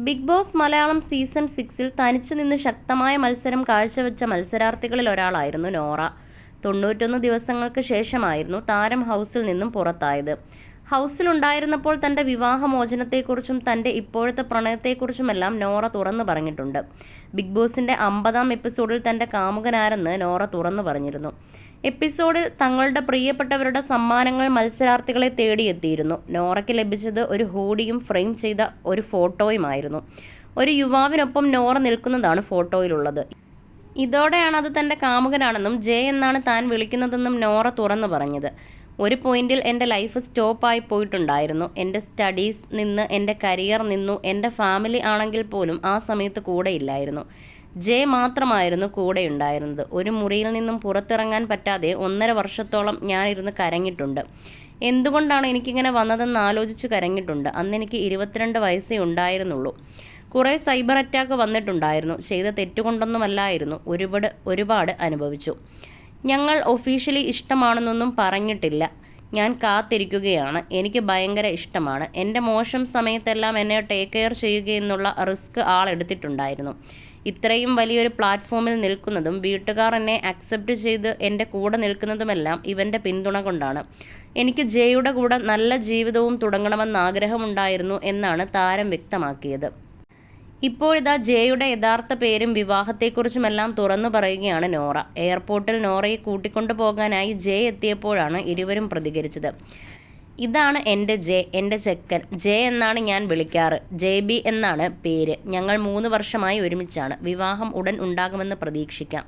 Big boss Malayalam season 6-ൽ തനിച്ചു നിന്ന് ശക്തമായ മത്സരം കാഴ്ചവെച്ച മത്സരാർത്ഥികളിൽ ഒരാളായിരുന്നു നോറ. 91 ദിവസങ്ങൾക്ക് ശേഷമായിരുന്നു താരം ഹൗസിൽ നിന്നും പുറത്തായത്. ഹൗസിലുണ്ടായിരുന്നപ്പോൾ തൻ്റെ വിവാഹമോചനത്തെക്കുറിച്ചും തൻ്റെ ഇപ്പോഴത്തെ പ്രണയത്തെക്കുറിച്ചുമെല്ലാം നോറ തുറന്നു പറഞ്ഞിട്ടുണ്ട്. ബിഗ് ബോസിൻ്റെ 50-ാം എപ്പിസോഡിൽ തൻ്റെ കാമുകനാരെന്ന് നോറ തുറന്നു പറഞ്ഞിരുന്നു. എപ്പിസോഡിൽ തങ്ങളുടെ പ്രിയപ്പെട്ടവരുടെ സമ്മാനങ്ങൾ മത്സരാർത്ഥികളെ തേടിയെത്തിയിരുന്നു. നോറയ്ക്ക് ലഭിച്ചത് ഒരു ഹൂഡിയും ഫ്രെയിം ചെയ്ത ഒരു ഫോട്ടോയുമായിരുന്നു. ഒരു യുവാവിനൊപ്പം നോറ നിൽക്കുന്നതാണ് ഫോട്ടോയിലുള്ളത്. ഇതോടെയാണ് അത് തൻ്റെ കാമുകനാണെന്നും ജെ എന്നാണ് താൻ വിളിക്കുന്നതെന്നും നോറ തുറന്നു പറഞ്ഞത്. ഒരു പോയിന്റിൽ എൻ്റെ ലൈഫ് സ്റ്റോപ്പായി പോയിട്ടുണ്ടായിരുന്നു. എൻ്റെ സ്റ്റഡീസ് നിന്ന്, എൻ്റെ കരിയർ നിന്നു, എൻ്റെ ഫാമിലി ആണെങ്കിൽ പോലും ആ സമയത്ത് കൂടെയില്ലായിരുന്നു. ജെ മാത്രമായിരുന്നു കൂടെയുണ്ടായിരുന്നത്. ഒരു മുറിയിൽ നിന്നും പുറത്തിറങ്ങാൻ പറ്റാതെ 1.5 വർഷത്തോളം ഞാനിരുന്ന് കരഞ്ഞിട്ടുണ്ട്. എന്തുകൊണ്ടാണ് എനിക്കിങ്ങനെ വന്നതെന്ന് ആലോചിച്ച് കരഞ്ഞിട്ടുണ്ട്. അന്നെനിക്ക് 22 വയസ്സേ ഉണ്ടായിരുന്നുള്ളൂ. കുറേ സൈബർ അറ്റാക്ക് വന്നിട്ടുണ്ടായിരുന്നു. ചെയ്ത തെറ്റുകൊണ്ടൊന്നുമല്ലായിരുന്നു. ഒരുപാട് അനുഭവിച്ചു. ഞങ്ങൾ ഒഫീഷ്യലി ഇഷ്ടമാണെന്നൊന്നും പറഞ്ഞിട്ടില്ല. ഞാൻ കാത്തിരിക്കുകയാണ്. എനിക്ക് ഭയങ്കര ഇഷ്ടമാണ്. എൻ്റെ മോശം സമയത്തെല്ലാം എന്നെ ടേക്ക് കെയർ ചെയ്യുകയെന്നുള്ള റിസ്ക് ആളെടുത്തിട്ടുണ്ടായിരുന്നു. ഇത്രയും വലിയൊരു പ്ലാറ്റ്ഫോമിൽ നിൽക്കുന്നതും വീട്ടുകാർ എന്നെ അക്സെപ്റ്റ് ചെയ്ത് എൻ്റെ കൂടെ നിൽക്കുന്നതുമെല്ലാം ഇവൻ്റെ പിന്തുണ കൊണ്ടാണ്. എനിക്ക് ജെയുടെ കൂടെ നല്ല ജീവിതവും തുടങ്ങണമെന്ന് ആഗ്രഹമുണ്ടായിരുന്നു എന്നാണ് താരം വ്യക്തമാക്കിയത്. ഇപ്പോഴിതാ ജെയുടെ യഥാർത്ഥ പേരും വിവാഹത്തെക്കുറിച്ചുമെല്ലാം തുറന്നു പറയുകയാണ് നോറ. എയർപോർട്ടിൽ നോറയെ കൂട്ടിക്കൊണ്ടു പോകാനായി ജെ എത്തിയപ്പോഴാണ് ഇരുവരും പ്രതികരിച്ചത്. ഇതാണ് എൻ്റെ ജെ, എൻ്റെ ചെക്കൻ. ജെ എന്നാണ് ഞാൻ വിളിക്കാറ്. JB എന്നാണ് പേര്. ഞങ്ങൾ 3 വർഷമായി ഒരുമിച്ചാണ്. വിവാഹം ഉടൻ ഉണ്ടാകുമെന്ന് പ്രതീക്ഷിക്കാം,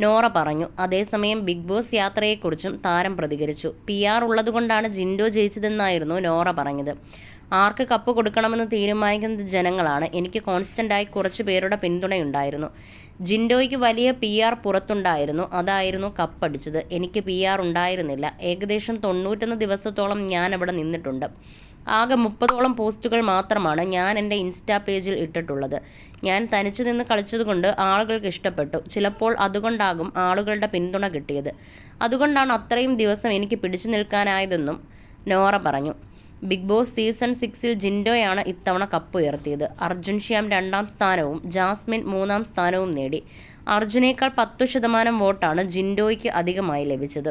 നോറ പറഞ്ഞു. അതേസമയം ബിഗ് ബോസ് യാത്രയെക്കുറിച്ചും താരം പ്രതികരിച്ചു. PR ഉള്ളതുകൊണ്ടാണ് ജിൻഡോ ജയിച്ചതെന്നായിരുന്നു നോറ പറഞ്ഞത്. ആർക്ക് കപ്പ് കൊടുക്കണമെന്ന് തീരുമാനിക്കുന്നത് ജനങ്ങളാണ്. എനിക്ക് കോൺസ്റ്റൻ്റായി കുറച്ച് പേരുടെ പിന്തുണയുണ്ടായിരുന്നു. ജിൻഡോയ്ക്ക് വലിയ PR പുറത്തുണ്ടായിരുന്നു. അതായിരുന്നു കപ്പടിച്ചത്. എനിക്ക് PR ഉണ്ടായിരുന്നില്ല. ഏകദേശം 91 ദിവസത്തോളം ഞാൻ അവിടെ നിന്നിട്ടുണ്ട്. ആകെ 30ഓളം പോസ്റ്റുകൾ മാത്രമാണ് ഞാൻ എൻ്റെ ഇൻസ്റ്റാ പേജിൽ ഇട്ടിട്ടുള്ളത്. ഞാൻ തനിച്ചു നിന്ന് കളിച്ചതുകൊണ്ട് ആളുകൾക്ക് ഇഷ്ടപ്പെട്ടു. ചിലപ്പോൾ അതുകൊണ്ടാകും ആളുകളുടെ പിന്തുണ കിട്ടിയത്. അതുകൊണ്ടാണ് അത്രയും ദിവസം എനിക്ക് പിടിച്ചു നിൽക്കാനായതെന്നും നോറ പറഞ്ഞു. ബിഗ് ബോസ് സീസൺ 6-ൽ ജിൻഡോയാണ് ഇത്തവണ കപ്പ് ഉയർത്തിയത്. അർജുൻ ശ്യാം 2ാം സ്ഥാനവും ജാസ്മിൻ 3ാം സ്ഥാനവും നേടി. അർജുനേക്കാൾ 10% വോട്ടാണ് ജിൻഡോയ്ക്ക് അധികമായി ലഭിച്ചത്.